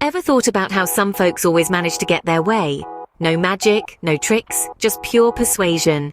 Ever thought about how some folks always manage to get their way? No magic, no tricks, just pure persuasion.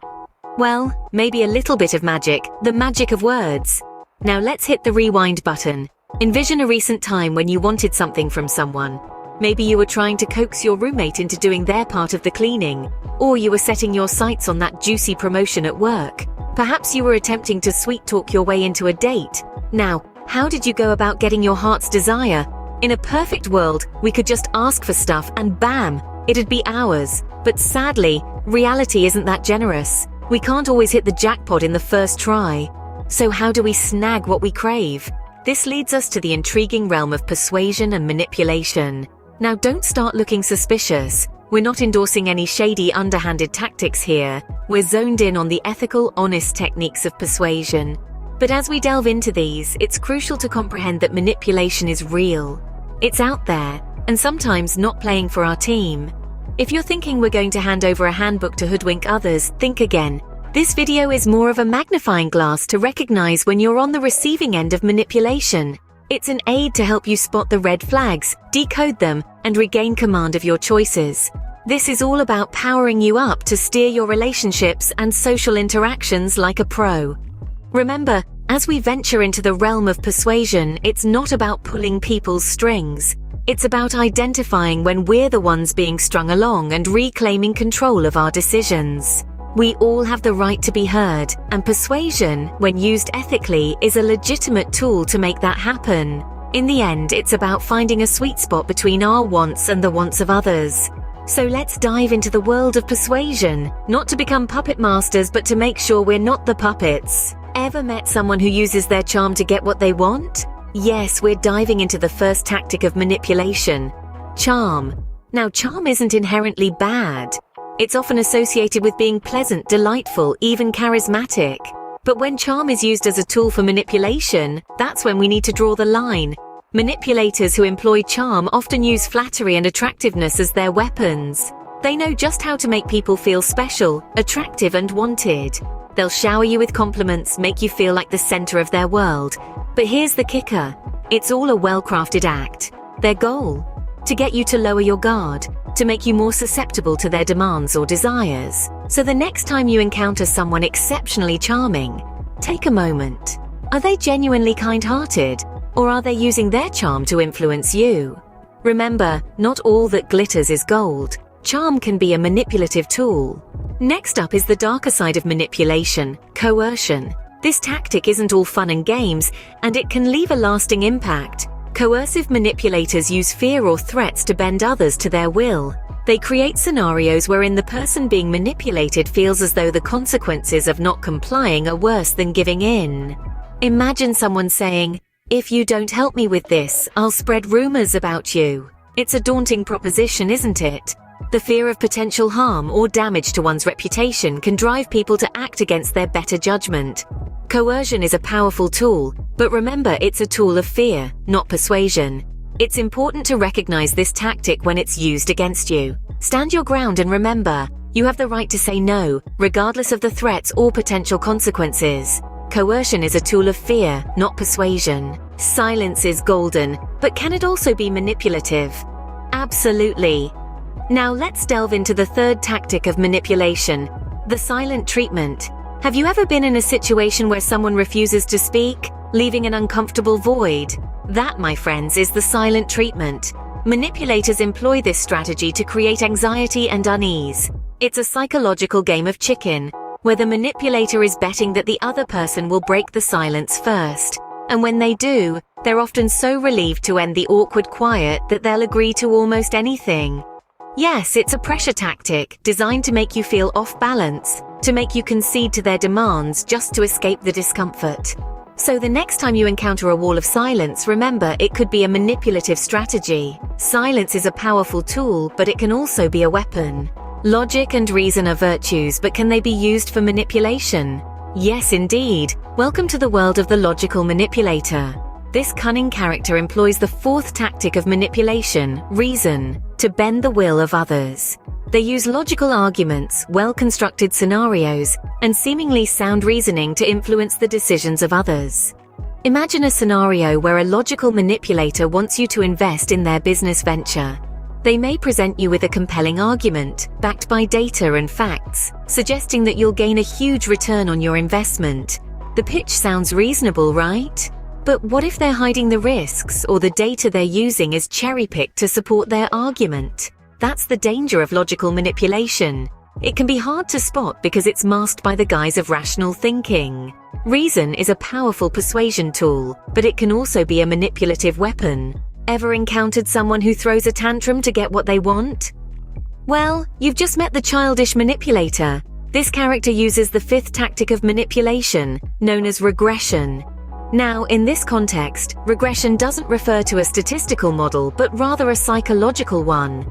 Well, maybe a little bit of magic, the magic of words. Now let's hit the rewind button. Envision a recent time when you wanted something from someone. Maybe you were trying to coax your roommate into doing their part of the cleaning, or you were setting your sights on that juicy promotion at work. Perhaps you were attempting to sweet-talk your way into a date. Now, how did you go about getting your heart's desire? In a perfect world, we could just ask for stuff and bam, it'd be ours. But sadly, reality isn't that generous. We can't always hit the jackpot in the first try. So how do we snag what we crave? This leads us to the intriguing realm of persuasion and manipulation. Now don't start looking suspicious. We're not endorsing any shady, underhanded tactics here. We're zoned in on the ethical, honest techniques of persuasion. But as we delve into these, it's crucial to comprehend that manipulation is real. It's out there, and sometimes not playing for our team. If you're thinking we're going to hand over a handbook to hoodwink others, think again. This video is more of a magnifying glass to recognize when you're on the receiving end of manipulation. It's an aid to help you spot the red flags, decode them, and regain command of your choices. This is all about powering you up to steer your relationships and social interactions like a pro. Remember, as we venture into the realm of persuasion, it's not about pulling people's strings. It's about identifying when we're the ones being strung along and reclaiming control of our decisions. We all have the right to be heard, and persuasion, when used ethically, is a legitimate tool to make that happen. In the end, it's about finding a sweet spot between our wants and the wants of others. So let's dive into the world of persuasion, not to become puppet masters, but to make sure we're not the puppets. Ever met someone who uses their charm to get what they want? Yes, we're diving into the first tactic of manipulation: charm. Now, charm isn't inherently bad. It's often associated with being pleasant, delightful, even charismatic. But when charm is used as a tool for manipulation, that's when we need to draw the line. Manipulators who employ charm often use flattery and attractiveness as their weapons. They know just how to make people feel special, attractive, and wanted. They'll shower you with compliments, make you feel like the center of their world. But here's the kicker. It's all a well-crafted act. Their goal? To get you to lower your guard, to make you more susceptible to their demands or desires. So the next time you encounter someone exceptionally charming, take a moment. Are they genuinely kind-hearted, or are they using their charm to influence you? Remember, not all that glitters is gold. Charm can be a manipulative tool. Next up is the darker side of manipulation: coercion. This tactic isn't all fun and games, and it can leave a lasting impact. Coercive manipulators use fear or threats to bend others to their will. They create scenarios wherein the person being manipulated feels as though the consequences of not complying are worse than giving in. Imagine someone saying, "If you don't help me with this, I'll spread rumors about you." It's a daunting proposition, isn't it? The fear of potential harm or damage to one's reputation can drive people to act against their better judgment. Coercion is a powerful tool, but remember, it's a tool of fear, not persuasion. It's important to recognize this tactic when it's used against you. Stand your ground and remember, you have the right to say no, regardless of the threats or potential consequences. Coercion is a tool of fear, not persuasion. Silence is golden, but can it also be manipulative? Absolutely. Now let's delve into the third tactic of manipulation: the silent treatment. Have you ever been in a situation where someone refuses to speak, leaving an uncomfortable void? That, my friends, is the silent treatment. Manipulators employ this strategy to create anxiety and unease. It's a psychological game of chicken, where the manipulator is betting that the other person will break the silence first. And when they do, they're often so relieved to end the awkward quiet that they'll agree to almost anything. Yes, it's a pressure tactic designed to make you feel off balance, to make you concede to their demands just to escape the discomfort. So the next time you encounter a wall of silence, remember, it could be a manipulative strategy. Silence is a powerful tool, but it can also be a weapon. Logic and reason are virtues, but can they be used for manipulation? Yes, indeed. Welcome to the world of the Logical Manipulator. This cunning character employs the fourth tactic of manipulation, reason, to bend the will of others. They use logical arguments, well-constructed scenarios, and seemingly sound reasoning to influence the decisions of others. Imagine a scenario where a logical manipulator wants you to invest in their business venture. They may present you with a compelling argument, backed by data and facts, suggesting that you'll gain a huge return on your investment. The pitch sounds reasonable, right? But what if they're hiding the risks, or the data they're using is cherry-picked to support their argument? That's the danger of logical manipulation. It can be hard to spot because it's masked by the guise of rational thinking. Reason is a powerful persuasion tool, but it can also be a manipulative weapon. Ever encountered someone who throws a tantrum to get what they want? Well, you've just met the Childish Manipulator. This character uses the fifth tactic of manipulation, known as regression. Now, in this context, regression doesn't refer to a statistical model, but rather a psychological one.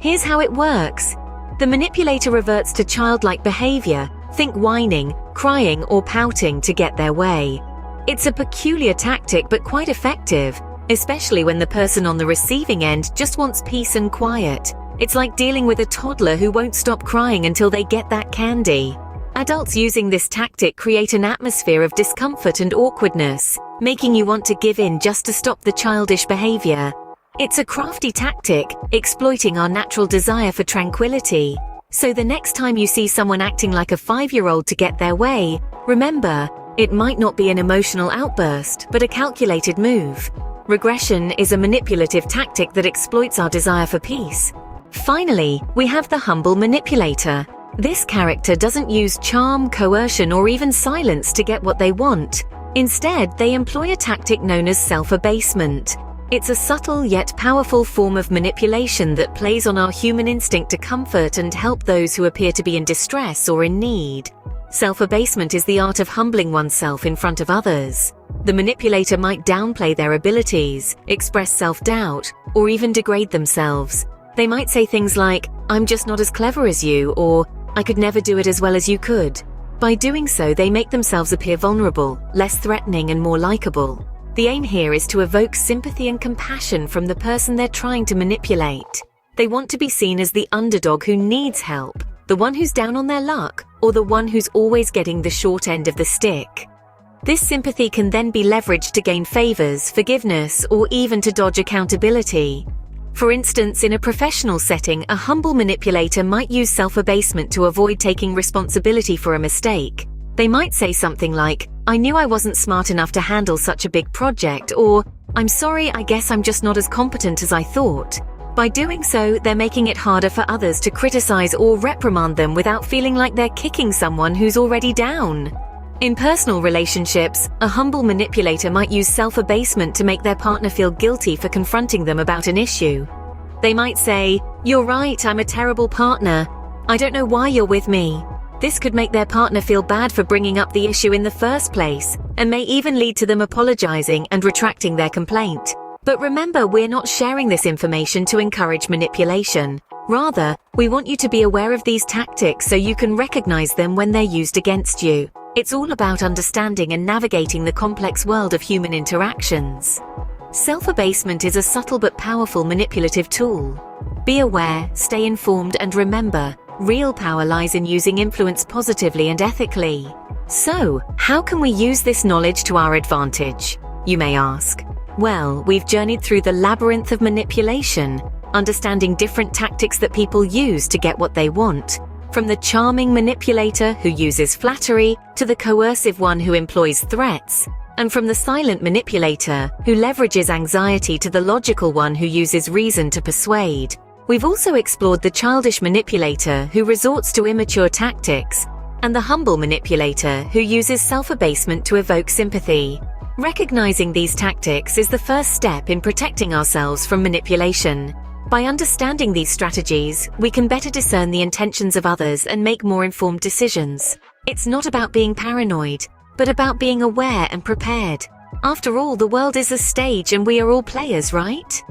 Here's how it works. The manipulator reverts to childlike behavior, think whining, crying, or pouting to get their way. It's a peculiar tactic but quite effective, especially when the person on the receiving end just wants peace and quiet. It's like dealing with a toddler who won't stop crying until they get that candy. Adults using this tactic create an atmosphere of discomfort and awkwardness, making you want to give in just to stop the childish behavior. It's a crafty tactic, exploiting our natural desire for tranquility. So the next time you see someone acting like a 5-year-old to get their way, remember, it might not be an emotional outburst, but a calculated move. Regression is a manipulative tactic that exploits our desire for peace. Finally, we have the Humble Manipulator. This character doesn't use charm, coercion, or even silence to get what they want. Instead, they employ a tactic known as self-abasement. It's a subtle yet powerful form of manipulation that plays on our human instinct to comfort and help those who appear to be in distress or in need. Self-abasement is the art of humbling oneself in front of others. The manipulator might downplay their abilities, express self-doubt, or even degrade themselves. They might say things like, "I'm just not as clever as you," or "I could never do it as well as you could." By doing so, they make themselves appear vulnerable, less threatening, and more likable. The aim here is to evoke sympathy and compassion from the person they're trying to manipulate. They want to be seen as the underdog who needs help, the one who's down on their luck, or the one who's always getting the short end of the stick. This sympathy can then be leveraged to gain favors, forgiveness, or even to dodge accountability. For instance, in a professional setting, a humble manipulator might use self-abasement to avoid taking responsibility for a mistake. They might say something like, "I knew I wasn't smart enough to handle such a big project," or "I'm sorry, I guess I'm just not as competent as I thought." By doing so, they're making it harder for others to criticize or reprimand them without feeling like they're kicking someone who's already down. In personal relationships, a humble manipulator might use self-abasement to make their partner feel guilty for confronting them about an issue. They might say, "You're right, I'm a terrible partner. I don't know why you're with me." This could make their partner feel bad for bringing up the issue in the first place, and may even lead to them apologizing and retracting their complaint. But remember, we're not sharing this information to encourage manipulation. Rather, we want you to be aware of these tactics so you can recognize them when they're used against you. It's all about understanding and navigating the complex world of human interactions. Self-abasement is a subtle but powerful manipulative tool. Be aware, stay informed, and remember, real power lies in using influence positively and ethically. So, how can we use this knowledge to our advantage, you may ask? Well, we've journeyed through the labyrinth of manipulation, understanding different tactics that people use to get what they want. From the charming manipulator who uses flattery to the coercive one who employs threats, and from the silent manipulator who leverages anxiety to the logical one who uses reason to persuade. We've also explored the childish manipulator who resorts to immature tactics, and the humble manipulator who uses self-abasement to evoke sympathy. Recognizing these tactics is the first step in protecting ourselves from manipulation. By understanding these strategies, we can better discern the intentions of others and make more informed decisions. It's not about being paranoid, but about being aware and prepared. After all, the world is a stage and we are all players, right?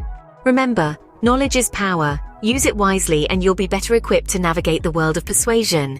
Remember, knowledge is power. Use it wisely and you'll be better equipped to navigate the world of persuasion.